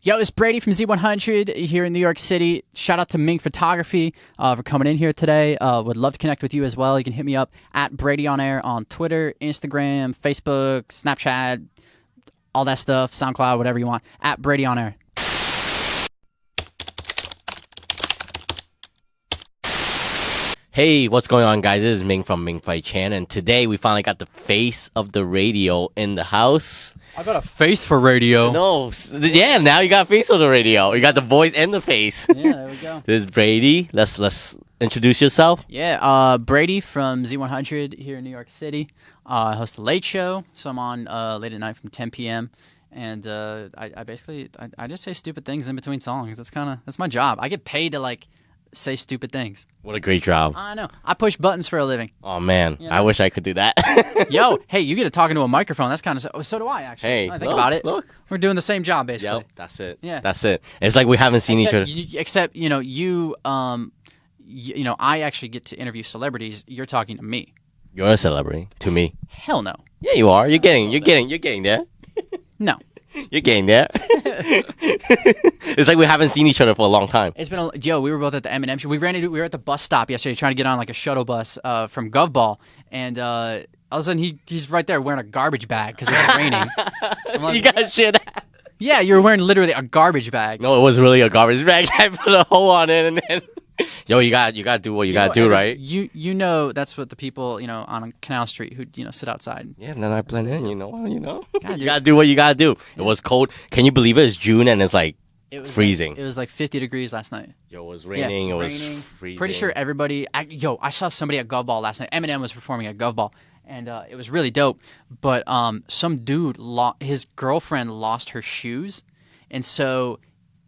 Yo, it's Brady from Z100 here in New York City. Shout out to Ming Photography for coming in here today. Would love to connect with you as well. You can hit me up at Brady on Air on Twitter, Instagram, Facebook, Snapchat, all that stuff, SoundCloud, whatever you want, at Brady on Air. Hey, what's going on, guys? This is Ming from mingfaichan, and today we finally got the face of the radio in the house. I got a face for radio. No, yeah, now you got a face for the radio. You got the voice and the face. Yeah, there we go. This is Brady. Let's introduce yourself. Yeah, Brady from Z100 here in New York City. I host the Late Show, so I'm on late at night from 10 p.m. And I basically just say stupid things in between songs. That's my job. I get paid to say stupid things. What a great job. I know. I push buttons for a living. Oh, man. You know? I wish I could do that. Yo, hey, you get to talk into a microphone. That's kind of... So do I, actually. Hey, I think about it. Look. We're doing the same job, basically. Yep, that's it. Yeah. That's it. It's like we haven't seen each other. Except, you, I actually get to interview celebrities. You're talking to me. You're a celebrity to me. Hell no. Yeah, you are. You're getting there. No. You're getting there. It's like we haven't seen each other for a long time. It's been we were both at the M&M show. We were at the bus stop yesterday trying to get on like a shuttle bus from GovBall, and all of a sudden he's right there wearing a garbage bag because it's raining. Like, You got shit. Yeah, you're wearing literally a garbage bag. No, it was really a garbage bag. I put a hole on it, and then yo, you got to do what you got to do, right? You know that's what the people on Canal Street who sit outside. Yeah, and then I blend in. God, God, you got to do what you got to do. It was cold. Can you believe it? It's June and it's like freezing. It was like 50 degrees last night. Yo, it was raining. Yeah, it was raining. freezing. Pretty sure everybody. I saw somebody at GovBall last night. Eminem was performing at GovBall, and it was really dope. But some dude, his girlfriend lost her shoes, and so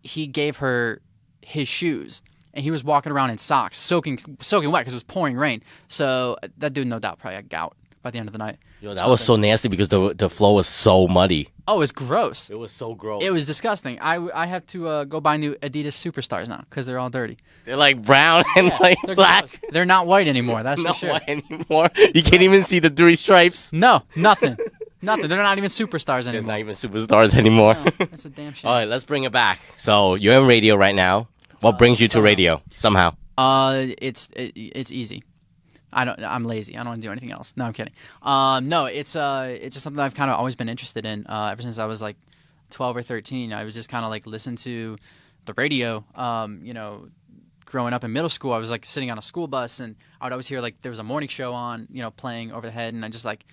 he gave her his shoes, and he was walking around in socks, soaking wet because it was pouring rain. So that dude, no doubt, probably had gout by the end of the night. Yo, that was so nasty because the floor was so muddy. Oh, it was gross. It was so gross. It was disgusting. I have to go buy new Adidas Superstars now because they're all dirty. They're like brown and They're black. gross. They're not white anymore. That's Not for sure. white anymore. You can't even see the three stripes. No, nothing. Nothing. They're not even superstars There's anymore. not even superstars anymore. No, that's a damn shame. All right, let's bring it back. So you're in radio right now. What brings you to radio? Somehow. It's easy. I'm lazy. I don't want to do anything else. No, I'm kidding. No, it's just something I've kind of always been interested in. Ever since I was like 12 or 13, I was just kind of like listen to the radio. Growing up in middle school, I was like sitting on a school bus, and I would always hear like there was a morning show on, playing overhead, and I just like,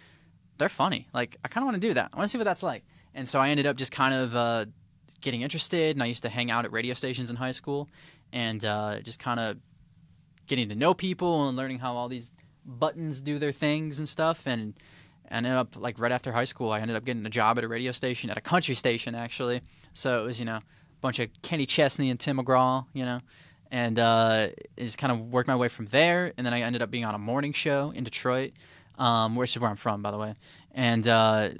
they're funny. Like I kind of want to do that. I want to see what that's like. And so I ended up just kind of getting interested, and I used to hang out at radio stations in high school, and just kind of getting to know people and learning how all these buttons do their things and stuff. And I ended up, like, right after high school, I ended up getting a job at a radio station, at a country station, actually. So it was, a bunch of Kenny Chesney and Tim McGraw, and just kind of worked my way from there. And then I ended up being on a morning show in Detroit, which is where I'm from, by the way. And I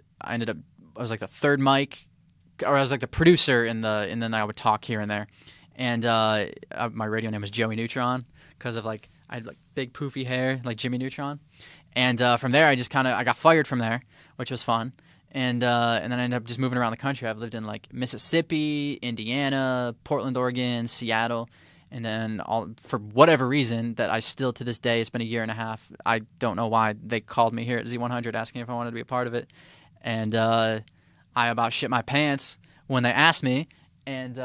was like the third mic, or I was like the producer, and then I would talk here and there. And my radio name was Joey Neutron because of I had like big poofy hair like Jimmy Neutron. And from there I got fired from there, which was fun. And then I ended up just moving around the country. I've lived in like Mississippi, Indiana, Portland, Oregon, Seattle, and then for whatever reason that I still to this day, it's been a year and a half. I don't know why they called me here at Z100 asking if I wanted to be a part of it. And I about shit my pants when they asked me, and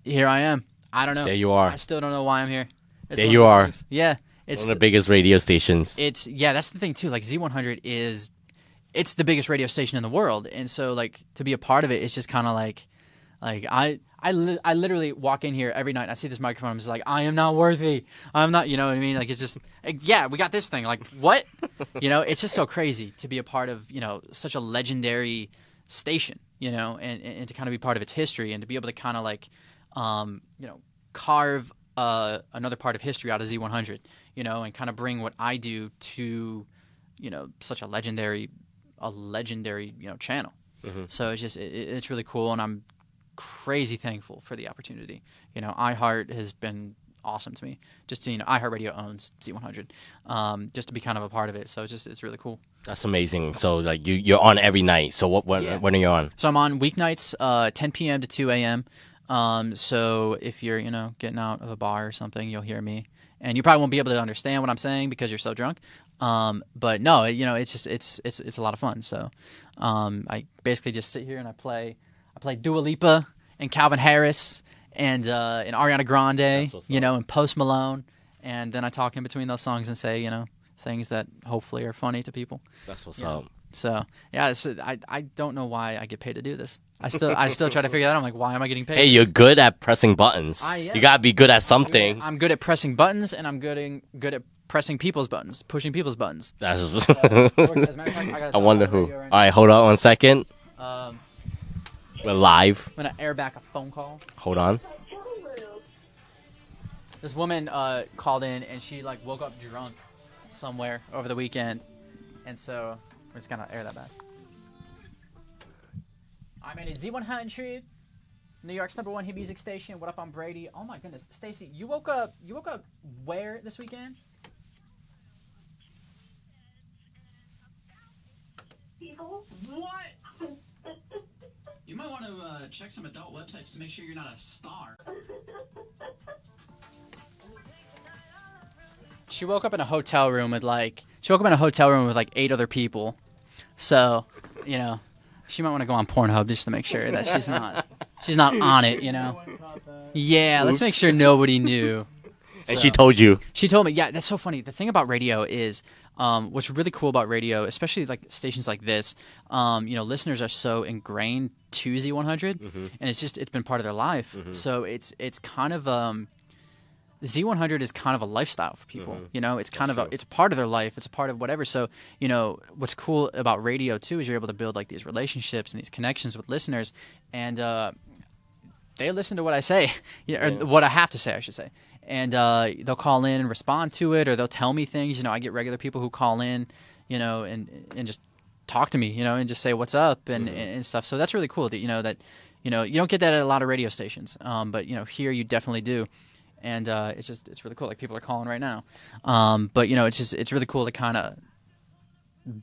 here I am. I don't know. There you are. I still don't know why I'm here. There you are. Things. Yeah. It's one of the biggest radio stations. That's the thing too. Like Z100 it's the biggest radio station in the world, and so like to be a part of it, it's just kind of like I literally walk in here every night. And I see this microphone. I'm just like, I am not worthy. I'm not. You know what I mean? Like it's just yeah, we got this thing. Like what? It's just so crazy to be a part of such a legendary station. And to kind of be part of its history, and to be able to kind of like carve another part of history out of Z100, and kind of bring what I do to, such a legendary channel. Mm-hmm. So it's just, it's really cool. And I'm crazy thankful for the opportunity. iHeart has been awesome to me. Just to, iHeartRadio owns Z100, just to be kind of a part of it. So it's really cool. That's amazing. So like you're on every night. So when are you on? So I'm on weeknights, 10 p.m. to 2 a.m. So if you're getting out of a bar or something, you'll hear me, and you probably won't be able to understand what I'm saying because you're so drunk. But no, it's just it's a lot of fun. So I basically just sit here and I play Dua Lipa and Calvin Harris and Ariana Grande, and Post Malone, and then I talk in between those songs and say things that hopefully are funny to people. That's what's up. So yeah, I don't know why I get paid to do this. I still try to figure that out. I'm like, why am I getting paid? Hey, you're good at pressing buttons. You gotta be good at something. I'm good at pressing buttons, and I'm good at pressing people's buttons, pushing people's buttons. That's. So, as a matter of fact, I wonder who. All right, hold on 1 second. We're live. I'm gonna air back a phone call. Hold on. This woman called in, and she woke up drunk somewhere over the weekend, and so we're just gonna air that back. I'm at Z100, New York's #1 hit music station. What up, I'm Brady. Oh my goodness, Stacy, you woke up where this weekend? What? You might want to check some adult websites to make sure you're not a star. She woke up in a hotel room with 8 other people. So, she might want to go on Pornhub just to make sure that she's not on it, Yeah, let's make sure nobody knew. And she told you. She told me. Yeah, that's so funny. The thing about radio is, what's really cool about radio, especially stations like this, listeners are so ingrained to Z100, and it's been part of their life. So it's kind of Z100 is kind of a lifestyle for people. It's kind of it's part of their life. It's a part of whatever. So what's cool about radio too is you're able to build these relationships and these connections with listeners, and they listen to what I say, or what I have to say, I should say. And they'll call in and respond to it, or they'll tell me things. I get regular people who call in, and just talk to me, and just say what's up and stuff. So that's really cool that you don't get that at a lot of radio stations, but here you definitely do. And it's really cool. People are calling right now, but it's really cool to kind of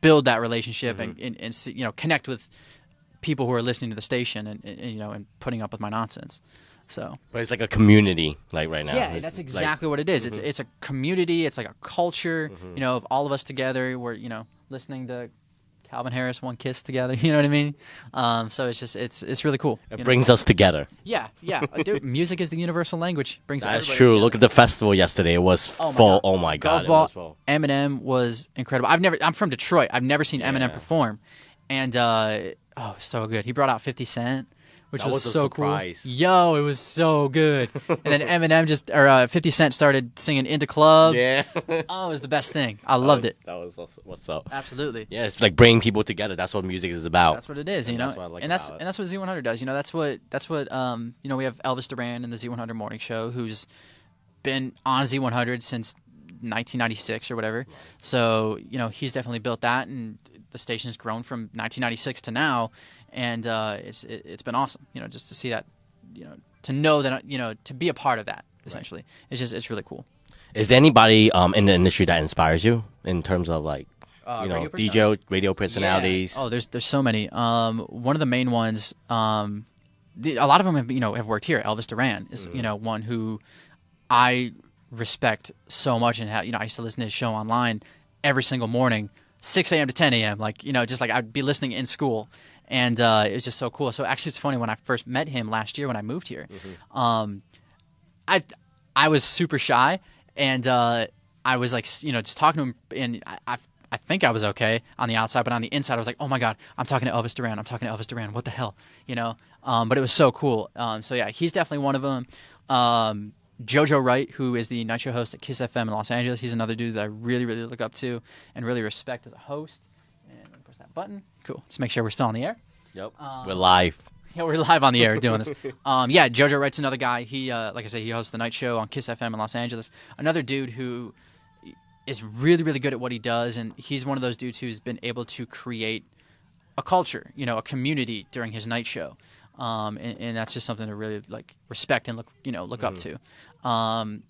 build that relationship and connect with people who are listening to the station and putting up with my nonsense. So, but it's like a community, right now. Yeah, that's exactly what it is. It's a community. It's like a culture, of all of us together. We're listening to Calvin Harris, One Kiss together. You know what I mean? So it's really cool. It brings us together. Yeah. Dude, music is the universal language. Brings That's everybody true. together. Look at the festival yesterday. It was full. Oh my God. It was full. Eminem was incredible. I'm from Detroit. I've never seen Eminem perform, and so good. He brought out 50 Cent. Which was so cool. Yo, it was so good. And then Eminem 50 Cent started singing "In the Club." Yeah. Oh, it was the best thing. I loved it. That was what's up. Absolutely. Yeah, it's like bringing people together. That's what music is about. That's what it is, That's what I like about it. And that's what Z100 does. That's what we have Elvis Duran in the Z100 morning show, who's been on Z100 since 1996 or whatever. Right. So he's definitely built that, and the station's grown from 1996 to now. And it's been awesome, just to see that, to know that, to be a part of that, essentially. Right. It's really cool. Is there anybody in the industry that inspires you in terms of radio personalities? Yeah. Oh, there's so many. One of the main ones, a lot of them have worked here. Elvis Duran is one who I respect so much, and I used to listen to his show online every single morning, 6 a.m. to 10 a.m. I'd be listening in school. And it was just so cool. So actually, it's funny, when I first met him last year when I moved here, I was super shy, and I was just talking to him, and I think I was okay on the outside, but on the inside I was like, oh my God, I'm talking to Elvis Duran. What the hell, But it was so cool. So yeah, he's definitely one of them. Jojo Wright, who is the night show host at Kiss FM in Los Angeles, he's another dude that I really, really look up to and really respect as a host. And let me press that button. Cool. Let's make sure we're still on the air. Yep. We're live. Yeah, we're live on the air doing this. Yeah, Jojo Wright's another guy. He, like I say, he hosts the night show on Kiss FM in Los Angeles. Another dude who is really, really good at what he does, and he's one of those dudes who's been able to create a culture, a community during his night show. and that's just something to really like respect and look up to.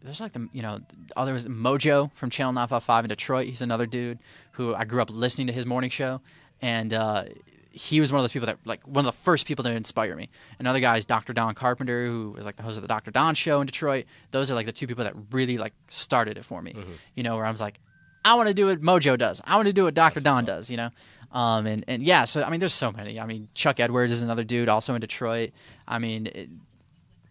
There's like there was Mojo from Channel 955 in Detroit. He's another dude who I grew up listening to his morning show, and he was one of those people that like one of the first people to inspire me. Another guy is Dr. Don Carpenter, who was like the host of the Dr. Don show in Detroit. Those are like the two people that really like started it for me. Where I was like, I want to do what Mojo does. I want to do what Dr. Don does. And yeah. So I mean, there's so many. I mean, Chuck Edwards is another dude also in Detroit. I mean.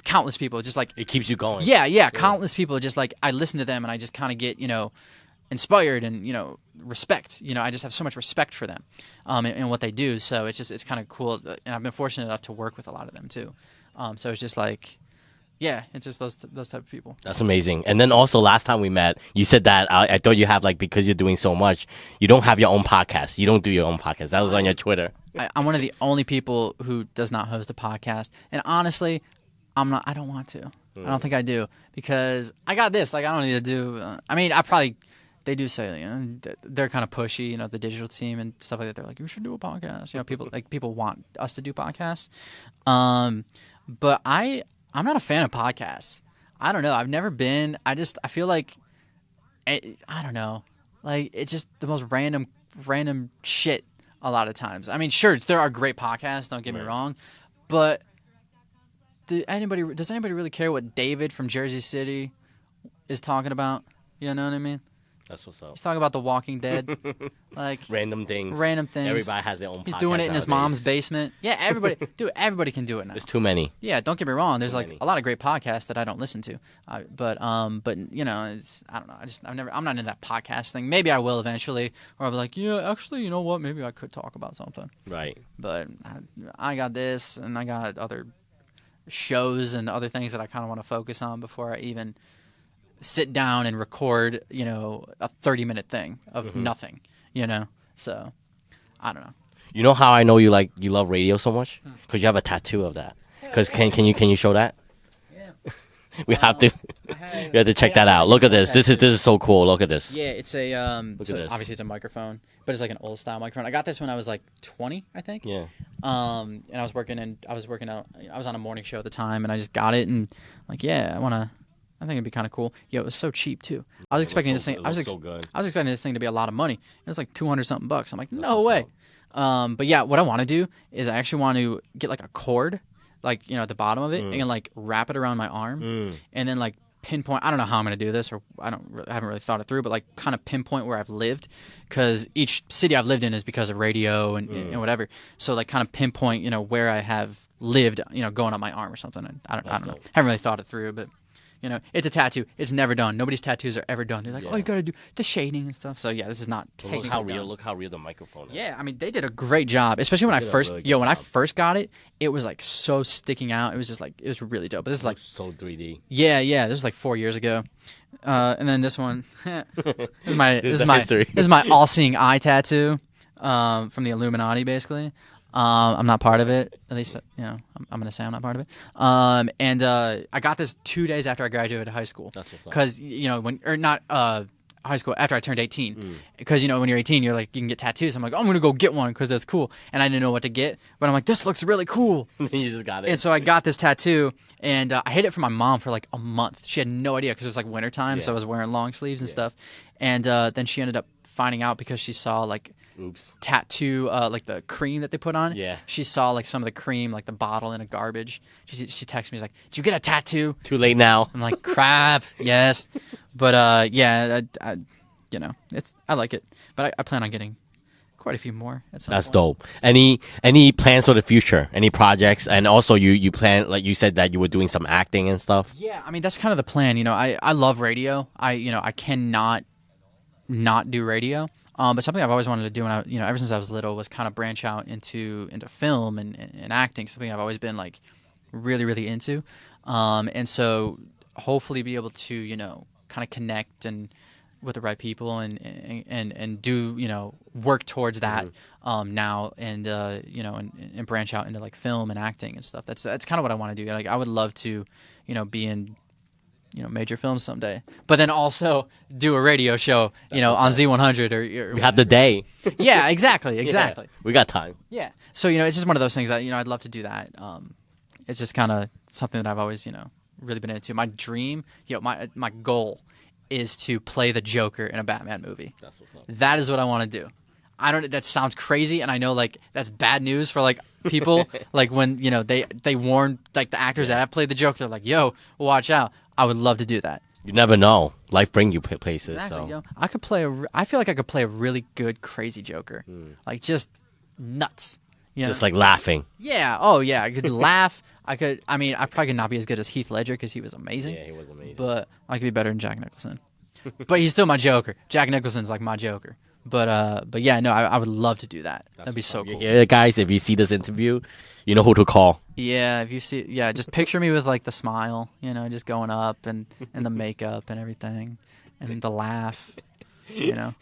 Countless people just like it keeps you going. Yeah. Countless people just like I listen to them and I just kind of get inspired and respect. I just have so much respect for them, and what they do. So it's kind of cool, and I've been fortunate enough to work with a lot of them too. So it's just like, yeah, it's just those type of people. That's amazing. And then also last time we met, you said that I thought you have like because you're doing so much, you don't have your own podcast. You don't do your own podcast. That was on your Twitter. I'm one of the only people who does not host a podcast, and honestly. I don't want to. I don't think I do because I got this. Like I don't need to do. I mean, they do say they're kind of pushy. The digital team and stuff like that. They're like, you should do a podcast. People want us to do podcasts. But I'm not a fan of podcasts. I don't know. I've never been. I feel like I don't know. Like it's just the most random shit a lot of times. I mean, sure, there are great podcasts. Don't get me wrong, but. Does anybody really care what David from Jersey City is talking about? You know what I mean? That's what's up. He's talking about The Walking Dead, like random things. Everybody has their own. He's doing it in his mom's basement. Yeah, everybody can do it now. There's too many. Yeah, don't get me wrong. There's like a lot of great podcasts that I don't listen to, but it's I don't know. I'm not into that podcast thing. Maybe I will eventually, or I'll be like, yeah, actually, you know what? Maybe I could talk about something. Right. But I got this, and I got other shows and other things that I kind of want to focus on before I even sit down and record, a 30-minute thing of nothing, So, I don't know. You know how I know you love radio so much? Because you have a tattoo of that. Because can you show that? Yeah. We have to check that out. Look at this. This is so cool. Look at this. Yeah, it's a Look at this. Obviously it's a microphone, but it's like an old style microphone. I got this when I was like 20, I think. Yeah. And I was on a morning show at the time, and I just got it, and like, yeah, I think it'd be kind of cool. Yeah, it was so cheap too. I was expecting this thing. I was expecting this thing to be a lot of money. It was like $200-something bucks. I'm like, no way. But yeah, what I want to do is I actually want to get like a cord, like at the bottom of it, and like wrap it around my arm, and then like pinpoint. I don't know how I'm gonna do this, or I haven't really thought it through, but like kind of pinpoint where I've lived, because each city I've lived in is because of radio and whatever. So like kind of pinpoint, where I have lived, going up my arm or something. And I don't know. Haven't really thought it through, but. It's a tattoo. It's never done. Nobody's tattoos are ever done. They're like, oh, you got to do the shading and stuff. So, yeah, this is not technically done. Look how real the microphone is. Yeah, I mean, they did a great job, especially when I first got it, it was like so sticking out. It was just like, it was really dope. But this is like so 3D. Yeah. This was like 4 years ago. And then this one, this is my all-seeing eye tattoo from the Illuminati, basically. I'm not part of it. At least, I'm going to say I'm not part of it. And I got this 2 days after I graduated high school. That's what's up. Because, high school, after I turned 18. Because, when you're 18, you're like, you can get tattoos. I'm like, I'm going to go get one because that's cool. And I didn't know what to get. But I'm like, this looks really cool. You just got it. And so I got this tattoo. And I hid it from my mom for like a month. She had no idea because it was like wintertime. So I was wearing long sleeves and stuff. And then she ended up finding out because she saw like tattoo, like the cream that they put on. Yeah. She saw like some of the cream, like the bottle in a garbage. She texted me, she's like, "Did you get a tattoo?" Too late now. I'm like, crap. Yes. But yeah, I like it. But I plan on getting quite a few more at some That's point. dope. Any plans for the future? Any projects? And also you plan, like you said that you were doing some acting and stuff. Yeah, I mean that's kind of the plan. I love radio. I cannot not do radio. But something I've always wanted to do, and ever since I was little, was kind of branch out into film and acting. Something I've always been like really, really into. And so hopefully be able to kind of connect and with the right people and do work towards that now and and branch out into like film and acting and stuff. That's kind of what I want to do. Like I would love to be in major films someday, but then also do a radio show, on Z100 or we have the day. Yeah, exactly. Yeah, we got time. Yeah. So, it's just one of those things that, I'd love to do that. it's just kind of something that I've always, really been into. My dream, my goal is to play the Joker in a Batman movie. That's what's up. That is what I want to do. That sounds crazy, and I know like that's bad news for like people. Like when they warn like the actors that have played the Joker, they're like, "Yo, watch out!" I would love to do that. You never know. Life brings you places. Exactly. So I could play I feel like I could play a really good crazy Joker, like just nuts. Just like laughing. Yeah. Oh yeah. I could laugh. I probably could not be as good as Heath Ledger because he was amazing. Yeah, he was amazing. But I could be better than Jack Nicholson. But he's still my Joker. Jack Nicholson's like my Joker. But yeah, no, I would love to do that. That'd be so cool. Yeah, guys, if you see this interview, you know who to call. Yeah, if you see, just picture me with like the smile, just going up and the makeup and everything, and the laugh. Here's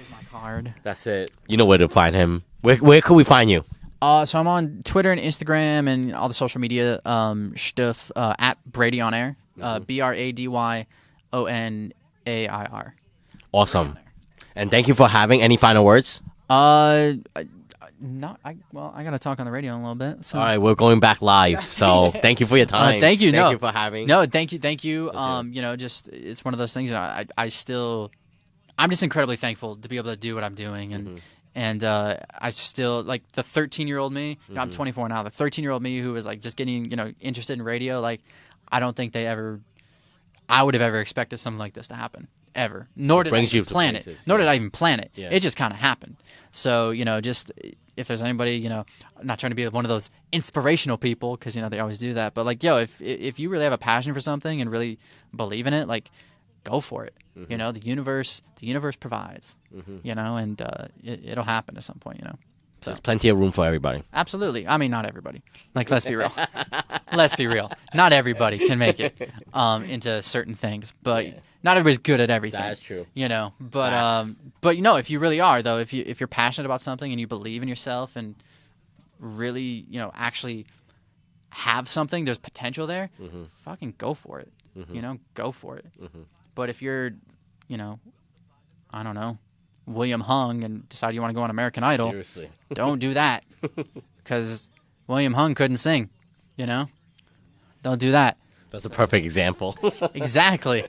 my card. That's it. You know where to find him. Where could we find you? So I'm on Twitter and Instagram and all the social media stuff at Brady on Air. BradyOnair. Awesome. And thank you for having. Any final words? I gotta talk on the radio in a little bit. So. All right, we're going back live. So thank you for your time. Thank you. Thank you for having. No, thank you. Just it's one of those things. I'm just incredibly thankful to be able to do what I'm doing, and I still like the 13-year-old me. I'm 24 now. The 13-year-old me who was like just getting interested in radio. Like I don't think I would have ever expected something like this to happen. Ever. Nor did I even plan it. Nor did I even plan it. Yeah. It just kind of happened. So, just if there's anybody, I'm not trying to be one of those inspirational people because, they always do that. But, like, if you really have a passion for something and really believe in it, like, go for it. The universe provides, and it'll happen at some point, So. There's plenty of room for everybody. Absolutely. I mean, not everybody. Like, let's be real. Let's be real. Not everybody can make it into certain things, but not everybody's good at everything. That's true. But if you really are though, if you're passionate about something and you believe in yourself and really, actually have something, there's potential there. Fucking go for it. Go for it. But if you're, I don't know, William Hung and decide you want to go on American Idol, Seriously. Don't do that because William Hung couldn't sing, Don't do that. That's a perfect example. Exactly.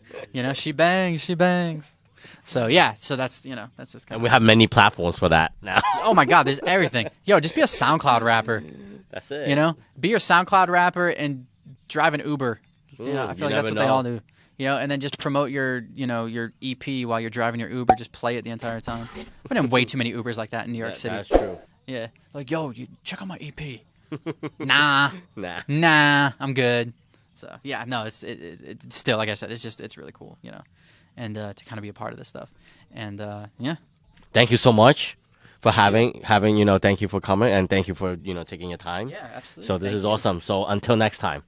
She bangs. So yeah, that's that's just kind and we have many platforms for that now. Oh my God, there's everything. Yo, just be a SoundCloud rapper. That's it. Be your SoundCloud rapper and drive an Uber. I feel like that's what they all do. And then just promote your EP while you're driving your Uber. Just play it the entire time. I've been in way too many Ubers like that in New York City. That's true. Yeah. Like, yo, you check out my EP. Nah, I'm good. So, yeah, no, it's still, like I said, it's really cool, and to kind of be a part of this stuff. And, yeah. Thank you so much for having, thank you for coming, and thank you for, taking your time. Yeah, absolutely. So this is awesome. So until next time.